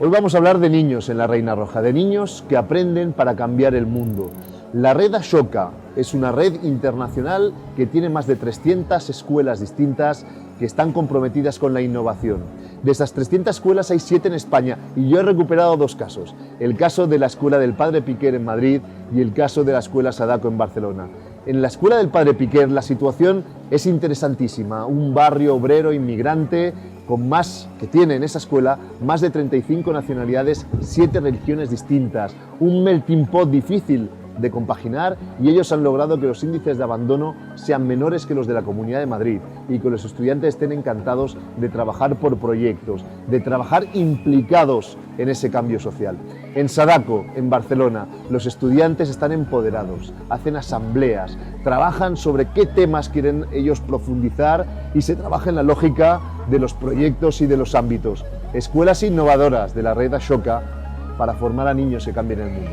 Hoy vamos a hablar de niños en la Reina Roja, de niños que aprenden para cambiar el mundo. La red Ashoka es una red internacional que tiene más de 300 escuelas distintas que están comprometidas con la innovación. De esas 300 escuelas hay 7 en España y yo he recuperado 2 casos. El caso de la Escuela del Padre Piquer en Madrid y el caso de la Escuela Sadako en Barcelona. En la Escuela del Padre Piquer la situación es interesantísima. Un barrio obrero inmigrante que tiene en esa escuela más de 35 nacionalidades, 7 religiones distintas. Un melting pot difícil de compaginar y ellos han logrado que los índices de abandono sean menores que los de la Comunidad de Madrid y que los estudiantes estén encantados de trabajar por proyectos, de trabajar implicados en ese cambio social. En Sadako, en Barcelona, los estudiantes están empoderados, hacen asambleas, trabajan sobre qué temas quieren ellos profundizar y se trabaja en la lógica de los proyectos y de los ámbitos. Escuelas innovadoras de la red Ashoka para formar a niños que cambien el mundo.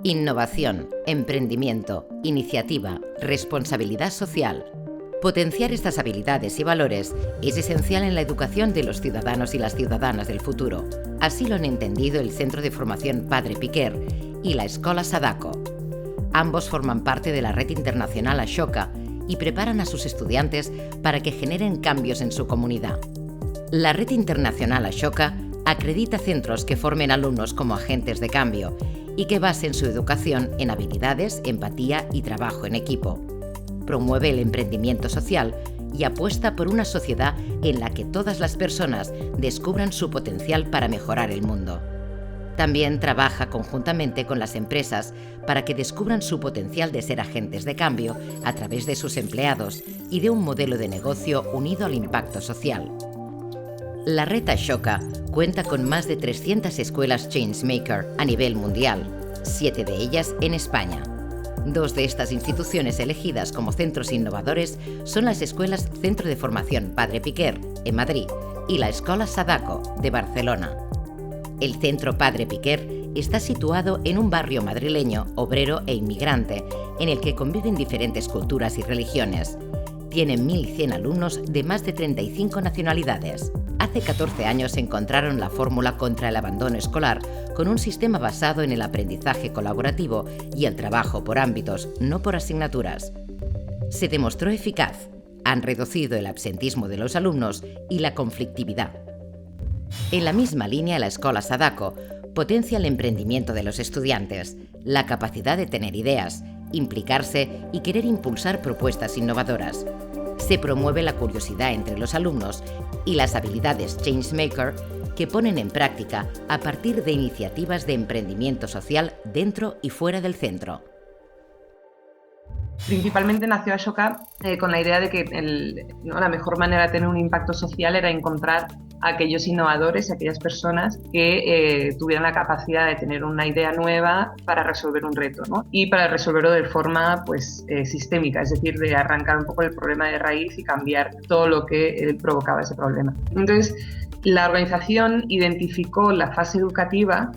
Innovación, emprendimiento, iniciativa, responsabilidad social. Potenciar estas habilidades y valores es esencial en la educación de los ciudadanos y las ciudadanas del futuro. Así lo han entendido el Centro de Formación Padre Piquer y la Escola Sadako. Ambos forman parte de la red internacional Ashoka y preparan a sus estudiantes para que generen cambios en su comunidad. La red internacional Ashoka acredita centros que formen alumnos como agentes de cambio y que basen su educación en habilidades, empatía y trabajo en equipo. Promueve el emprendimiento social y apuesta por una sociedad en la que todas las personas descubran su potencial para mejorar el mundo. También trabaja conjuntamente con las empresas para que descubran su potencial de ser agentes de cambio a través de sus empleados y de un modelo de negocio unido al impacto social. La red Ashoka cuenta con más de 300 escuelas Changemaker a nivel mundial, 7 de ellas en España. 2 de estas instituciones elegidas como centros innovadores son las escuelas Centro de Formación Padre Piquer, en Madrid, y la Escola Sadako, de Barcelona. El Centro Padre Piquer está situado en un barrio madrileño, obrero e inmigrante, en el que conviven diferentes culturas y religiones. Tiene 1.100 alumnos de más de 35 nacionalidades. Hace 14 años encontraron la fórmula contra el abandono escolar con un sistema basado en el aprendizaje colaborativo y el trabajo por ámbitos, no por asignaturas. Se demostró eficaz. Han reducido el absentismo de los alumnos y la conflictividad. En la misma línea, la Escola Sadako potencia el emprendimiento de los estudiantes, la capacidad de tener ideas, implicarse y querer impulsar propuestas innovadoras. Se promueve la curiosidad entre los alumnos y las habilidades Changemaker que ponen en práctica a partir de iniciativas de emprendimiento social dentro y fuera del centro. Principalmente nació Ashoka con la idea de que la mejor manera de tener un impacto social era encontrar a aquellos innovadores, a aquellas personas que tuvieran la capacidad de tener una idea nueva para resolver un reto, ¿no? Y para resolverlo de forma sistémica, es decir, de arrancar un poco el problema de raíz y cambiar todo lo que provocaba ese problema. Entonces, la organización identificó la fase educativa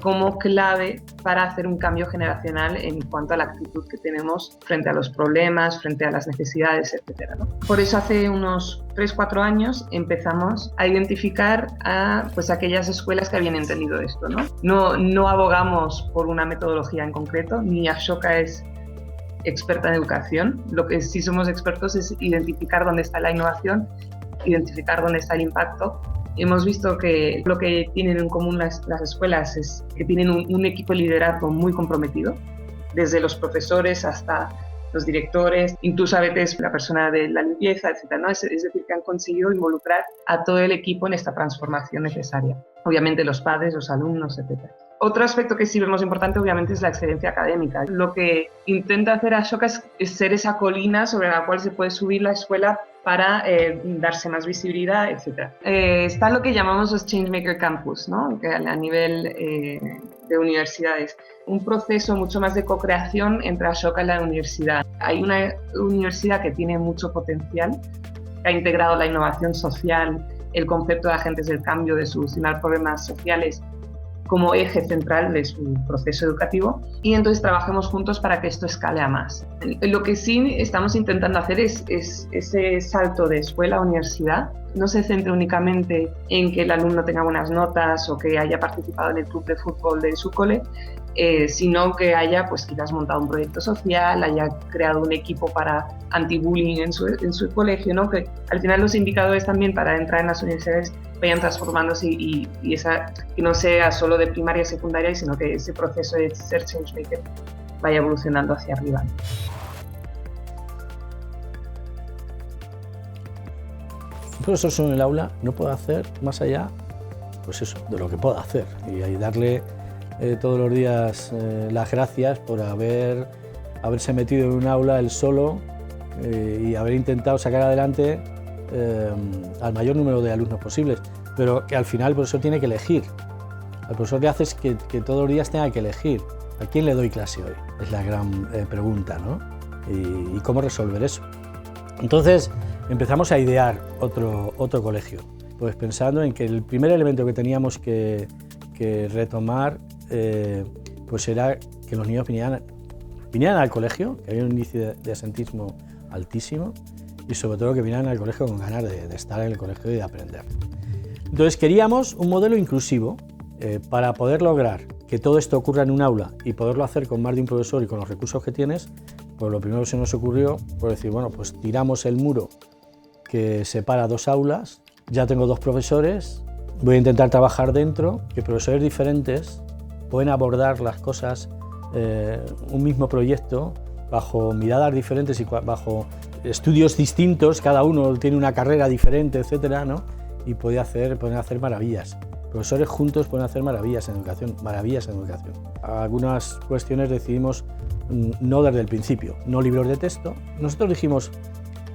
como clave para hacer un cambio generacional en cuanto a la actitud que tenemos frente a los problemas, frente a las necesidades, etc., ¿no? Por eso hace unos 3-4 años empezamos a identificar a aquellas escuelas que habían entendido esto, ¿no? No abogamos por una metodología en concreto, ni Ashoka es experta en educación. Lo que sí somos expertos es identificar dónde está la innovación, identificar dónde está el impacto. Hemos visto que lo que tienen en común las escuelas es que tienen un equipo de liderazgo muy comprometido, desde los profesores hasta los directores, incluso a veces la persona de la limpieza, etc., ¿no? Es decir, que han conseguido involucrar a todo el equipo en esta transformación necesaria. Obviamente los padres, los alumnos, etc. Otro aspecto que sí vemos importante, obviamente, es la excelencia académica. Lo que intenta hacer Ashoka es ser esa colina sobre la cual se puede subir la escuela para darse más visibilidad, etc. Está lo que llamamos los Changemaker Campus, ¿no? Que a nivel de universidades. Un proceso mucho más de co-creación entre Ashoka y la universidad. Hay una universidad que tiene mucho potencial, que ha integrado la innovación social, el concepto de agentes del cambio, de solucionar problemas sociales como eje central de su proceso educativo y entonces trabajemos juntos para que esto escale a más. Lo que sí estamos intentando hacer es ese salto de escuela a universidad no se centre únicamente en que el alumno tenga buenas notas o que haya participado en el club de fútbol de su cole, sino que haya pues quizás montado un proyecto social, haya creado un equipo para anti-bullying en su colegio, ¿no? Que al final los indicadores también para entrar en las universidades vayan transformándose y que no sea solo de primaria y secundaria, sino que ese proceso de ser changemaker vaya evolucionando hacia arriba. Un profesor solo en el aula no puede hacer más allá, pues eso, de lo que pueda hacer y darle todos los días las gracias por haberse metido en un aula él solo y haber intentado sacar adelante al mayor número de alumnos posibles, pero que al final el profesor tiene que elegir. Al profesor le haces que todos los días tenga que elegir. ¿A quién le doy clase hoy? Es la gran pregunta, ¿no? Y cómo resolver eso. Entonces empezamos a idear otro colegio, pues pensando en que el primer elemento que teníamos que retomar pues era que los niños vinieran al colegio, que había un índice de asentismo altísimo, y sobre todo que vinieran al colegio con ganas de estar en el colegio y de aprender. Entonces queríamos un modelo inclusivo para poder lograr que todo esto ocurra en un aula y poderlo hacer con más de un profesor y con los recursos que tienes. Pues lo primero que se nos ocurrió fue decir, bueno, pues tiramos el muro que separa dos aulas, ya tengo dos profesores, voy a intentar trabajar dentro, que profesores diferentes pueden abordar las cosas, un mismo proyecto, bajo miradas diferentes y bajo estudios distintos, cada uno tiene una carrera diferente, etcétera, ¿no? Y pueden hacer maravillas. Profesores juntos pueden hacer maravillas en educación, Algunas cuestiones decidimos no desde el principio, no libros de texto. Nosotros dijimos,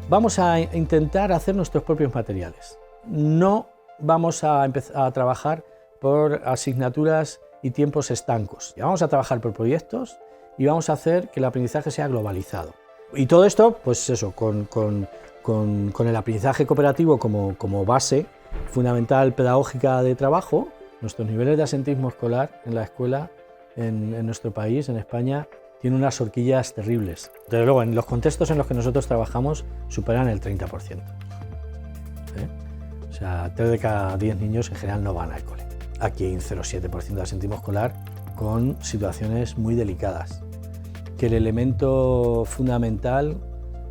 vamos a intentar hacer nuestros propios materiales. No vamos a empezar a trabajar por asignaturas y tiempos estancos. Vamos a trabajar por proyectos y vamos a hacer que el aprendizaje sea globalizado. Y todo esto, pues eso, con el aprendizaje cooperativo como base fundamental pedagógica de trabajo. Nuestros niveles de asentismo escolar en la escuela en nuestro país, en España, tienen unas horquillas terribles. Desde luego, en los contextos en los que nosotros trabajamos, superan el 30%. O sea, 3 de cada 10 niños en general no van al cole. Aquí hay un 0,7% de asentismo escolar con situaciones muy delicadas. Que el elemento fundamental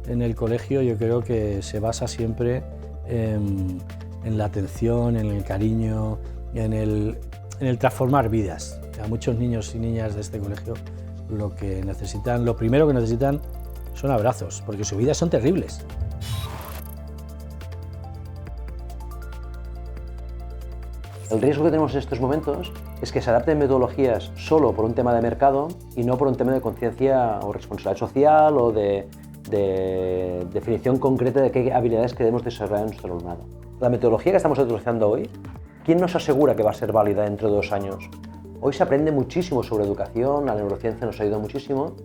en el colegio yo creo que se basa siempre en la atención, en el cariño, en el transformar vidas. A muchos niños y niñas de este colegio lo primero que necesitan son abrazos, porque sus vidas son terribles. El riesgo que tenemos en estos momentos es que se adapten metodologías solo por un tema de mercado y no por un tema de conciencia o responsabilidad social o de definición concreta de qué habilidades queremos desarrollar en nuestro alumnado. La metodología que estamos utilizando hoy, ¿quién nos asegura que va a ser válida dentro de 2 años? Hoy se aprende muchísimo sobre educación, la neurociencia nos ayuda muchísimo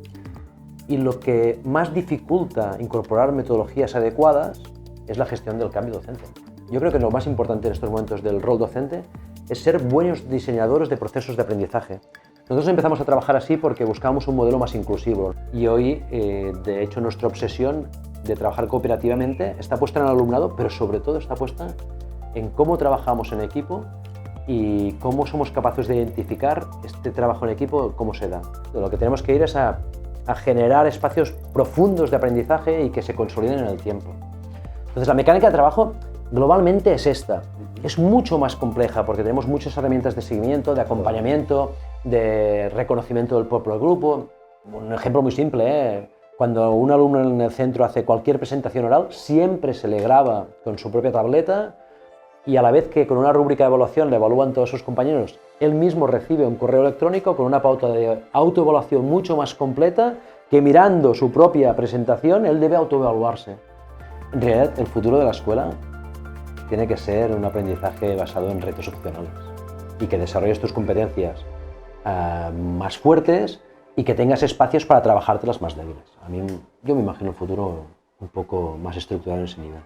y lo que más dificulta incorporar metodologías adecuadas es la gestión del cambio docente. Yo creo que lo más importante en estos momentos del rol docente es ser buenos diseñadores de procesos de aprendizaje. Nosotros empezamos a trabajar así porque buscábamos un modelo más inclusivo y hoy, de hecho, nuestra obsesión de trabajar cooperativamente está puesta en el alumnado, pero sobre todo está puesta en cómo trabajamos en equipo y cómo somos capaces de identificar este trabajo en equipo, cómo se da. Lo que tenemos que ir es a generar espacios profundos de aprendizaje y que se consoliden en el tiempo. Entonces, la mecánica de trabajo globalmente es esta. Es mucho más compleja porque tenemos muchas herramientas de seguimiento, de acompañamiento, de reconocimiento del propio grupo. Un ejemplo muy simple, cuando un alumno en el centro hace cualquier presentación oral, siempre se le graba con su propia tableta y a la vez que con una rúbrica de evaluación le evalúan todos sus compañeros, él mismo recibe un correo electrónico con una pauta de autoevaluación mucho más completa que mirando su propia presentación él debe autoevaluarse. En realidad, el futuro de la escuela tiene que ser un aprendizaje basado en retos opcionales y que desarrolles tus competencias más fuertes y que tengas espacios para trabajarte las más débiles. Yo me imagino el futuro un poco más estructurado en ese nivel.